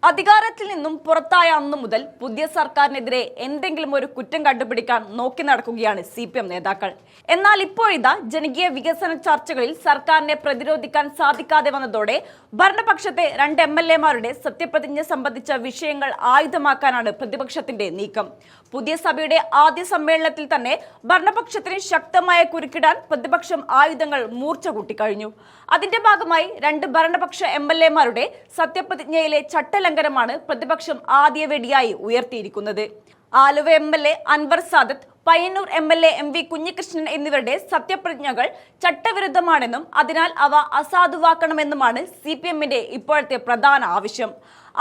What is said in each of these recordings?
അധികാരത്തിൽ നിന്നും പുറത്തായ അന്നു മുതൽ പുതിയ സർക്കാരിനെതിരെ എന്തെങ്കിലും ഒരു കുറ്റം കണ്ടുപിടിക്കാൻ നോക്കി നടക്കുകയാണ് CPM നേതാക്കൾ. എന്നാൽ ഇപ്പോഴിതാ ജനകീയ വികസന ചർച്ചകളിൽ സർക്കാരിനെ പ്രതിരോധിക്കാൻ സാധിക്കാതെ വന്നതോടെ ഭരണപക്ഷത്തെ 2 MLA-മാരുടെ സത്യപ്രതിജ്ഞ സംബന്ധിച്ച വിഷയങ്ങൾ ആയുധമാക്കാനാണ് പ്രതിപക്ഷത്തിന്റെ നീക്കം. പുതിയ സഭയുടെ ആദ്യ സമ്മേളനത്തിൽ തന്നെ ഭരണപക്ഷത്തിന് ശക്തമായ കുരുക്കിടാൻ പ്രതിപക്ഷം ആയുധങ്ങൾ മൂർച്ച കൂട്ടിക്കഴിഞ്ഞു. അതിന്റെ ഭാഗമായി 2 ഭരണപക്ഷ MLA-മാരുടെ സത്യപ്രതിജ്ഞയിലെ ചട്ടലംഘനമാണ് പ്രതിപക്ഷം ആദ്യ വെടിയായി ഉയർത്തിയിരിക്കുന്നത്. Aluva MLA Anwar Sadath, Payyanur MLA MV Kunhikrishnan എന്നിവരുടെ സത്യപ്രതിജ്ഞകൾ ചട്ടവിരുദ്ധമാണെന്നും അതിനാൽ അവ അസാധുവാക്കണമെന്നുമാണ് CPM-ന്റെ ഇപ്പോഴത്തെ പ്രധാന ആവശ്യം.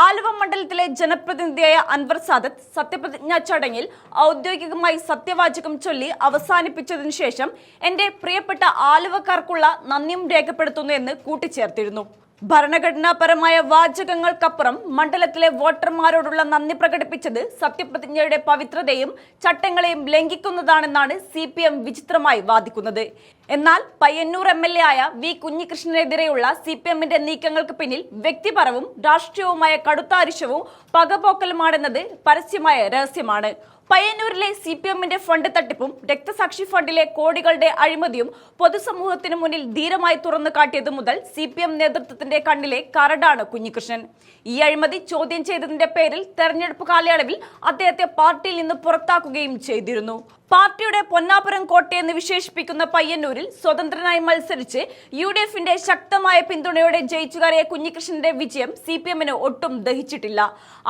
ആലുവ മണ്ഡലത്തിലെ ജനപ്രതിനിധിയായ അൻവർ സാദത്ത് സത്യപ്രതിജ്ഞാ ചടങ്ങിൽ ഔദ്യോഗികമായി സത്യവാചകം ചൊല്ലി അവസാനിപ്പിച്ചതിനു ശേഷം എന്റെ പ്രിയപ്പെട്ട ആലുവക്കാർക്കുള്ള നന്ദിയും രേഖപ്പെടുത്തുന്നു എന്ന് കൂട്ടിച്ചേർത്തിരുന്നു. ഭരണഘടനാപരമായ വാചകങ്ങൾക്കപ്പുറം മണ്ഡലത്തിലെ വോട്ടർമാരോടുള്ള നന്ദി പ്രകടിപ്പിച്ചത് സത്യപ്രതിജ്ഞയുടെ പവിത്രതയും ചട്ടങ്ങളെയും ലംഘിക്കുന്നതാണെന്നാണ് CPM വിചിത്രമായി വാദിക്കുന്നത്. എന്നാൽ പയ്യന്നൂർ MLA ആയ V കുഞ്ഞികൃഷ്ണനെതിരെയുള്ള CPM-ന്റെ നീക്കങ്ങൾക്ക് പിന്നിൽ വ്യക്തിപരവും രാഷ്ട്രീയവുമായ കടുത്താരിശവും പകപോക്കലുമാണെന്നത് പരസ്യമായ രഹസ്യമാണ്. പയ്യന്നൂരിലെ CPM-ന്റെ ഫണ്ട് തട്ടിപ്പും രക്തസാക്ഷി ഫണ്ടിലെ കോടികളുടെ അഴിമതിയും പൊതുസമൂഹത്തിന് മുന്നിൽ ധീരമായി തുറന്നു കാട്ടിയതു മുതൽ CPM നേതൃത്വത്തിന്റെ കണ്ണിലെ കരടാണ് കുഞ്ഞികൃഷ്ണൻ. ഈ അഴിമതി ചോദ്യം ചെയ്തതിന്റെ പേരിൽ തെരഞ്ഞെടുപ്പ് കാലയളവിൽ അദ്ദേഹത്തെ പാർട്ടിയിൽ നിന്ന് പുറത്താക്കുകയും ചെയ്തിരുന്നു. പാർട്ടിയുടെ പൊന്നാപുരം കോട്ടയെന്ന് വിശേഷിപ്പിക്കുന്ന പയ്യന്നൂരിൽ സ്വതന്ത്രനായി മത്സരിച്ച് UDF-ന്റെ ശക്തമായ പിന്തുണയോടെ ജയിച്ചുകയറിയ കുഞ്ഞികൃഷ്ണന്റെ വിജയം CPM-ന് ഒട്ടും ദഹിച്ചിട്ടില്ല.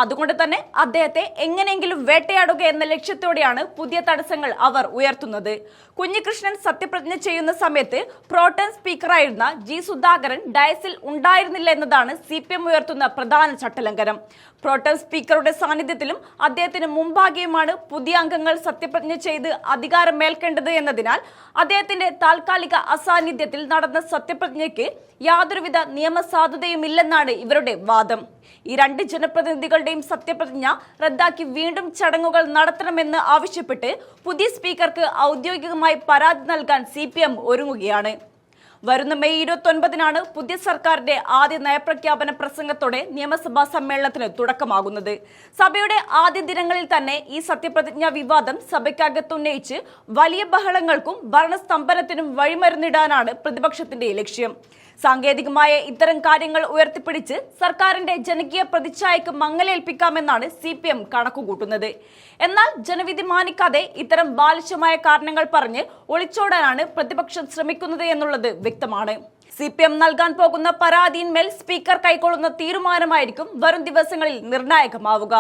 അതുകൊണ്ട് തന്നെ അദ്ദേഹത്തെ എങ്ങനെയെങ്കിലും വേട്ടയാടുക എന്ന ലക്ഷ്യത്തോടെയാണ് പുതിയ തടസ്സങ്ങൾ അവർ ഉയർത്തുന്നത്. കുഞ്ഞികൃഷ്ണൻ സത്യപ്രതിജ്ഞ ചെയ്യുന്ന സമയത്ത് പ്രോട്ടം സ്പീക്കറായിരുന്ന G സുധാകരൻ ഡയസിൽ ഉണ്ടായിരുന്നില്ല എന്നതാണ് CPM ഉയർത്തുന്ന പ്രധാന ചട്ടലംഘനം. പ്രോട്ടം സ്പീക്കറുടെ സാന്നിധ്യത്തിലും അദ്ദേഹത്തിന് മുമ്പാകെയുമാണ് പുതിയ അംഗങ്ങൾ സത്യപ്രതിജ്ഞ ചെയ്ത് അധികാരമേൽക്കേണ്ടത് എന്നതിനാൽ അദ്ദേഹത്തിന്റെ താൽക്കാലിക അസാന്നിധ്യത്തിൽ നടന്ന സത്യപ്രതിജ്ഞയ്ക്ക് യാതൊരുവിധ നിയമസാധുതയുമില്ലെന്നാണ് ഇവരുടെ വാദം. ഈ 2 ജനപ്രതിനിധികളുടെയും സത്യപ്രതിജ്ഞ റദ്ദാക്കി വീണ്ടും ചടങ്ങുകൾ നടത്തണമെന്ന് ആവശ്യപ്പെട്ട് പുതിയ സ്പീക്കർക്ക് ഔദ്യോഗികമായി പരാതി നൽകാൻ CPM ഒരുങ്ങുകയാണ്. വരുന്ന മെയ് 29-നാണ് പുതിയ സർക്കാരിന്റെ ആദ്യ നയപ്രഖ്യാപന പ്രസംഗത്തോടെ നിയമസഭാ സമ്മേളനത്തിന് തുടക്കമാകുന്നത്. സഭയുടെ ആദ്യ ദിനങ്ങളിൽ തന്നെ ഈ സത്യപ്രതിജ്ഞാ വിവാദം സഭയ്ക്കകത്തുന്നയിച്ച് വലിയ ബഹളങ്ങൾക്കും ഭരണസ്തംഭനത്തിനും വഴിമരുന്നിടാനാണ് പ്രതിപക്ഷത്തിന്റെ ലക്ഷ്യം. സാങ്കേതികമായ ഇത്തരം കാര്യങ്ങൾ ഉയർത്തിപ്പിടിച്ച് സർക്കാരിന്റെ ജനകീയ പ്രതിച്ഛായക്ക് മങ്ങലേൽപ്പിക്കാമെന്നാണ് CPM കണക്കുകൂട്ടുന്നത്. എന്നാൽ ജനവിധി മാനിക്കാതെ ഇത്തരം ബാലിശമായ കാരണങ്ങൾ പറഞ്ഞ് ഒളിച്ചോടാനാണ് പ്രതിപക്ഷം ശ്രമിക്കുന്നത് എന്നുള്ളത് വ്യക്തമാണ്. CPM നൽകാൻ പോകുന്ന പരാതിയിന്മേൽ സ്പീക്കർ കൈക്കൊള്ളുന്ന തീരുമാനമായിരിക്കും വരും ദിവസങ്ങളിൽ നിർണായകമാവുക.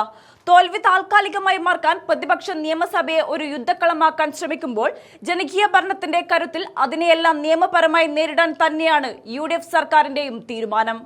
തോൽവി താൽക്കാലികമായി മറക്കാൻ പ്രതിപക്ഷം നിയമസഭയെ ഒരു യുദ്ധക്കളമാക്കാൻ ശ്രമിക്കുമ്പോൾ ജനകീയ ഭരണത്തിന്റെ കരുത്തിൽ അതിനെയെല്ലാം നിയമപരമായി നേരിടാൻ തന്നെയാണ് UDF സർക്കാരിന്റെയും തീരുമാനം.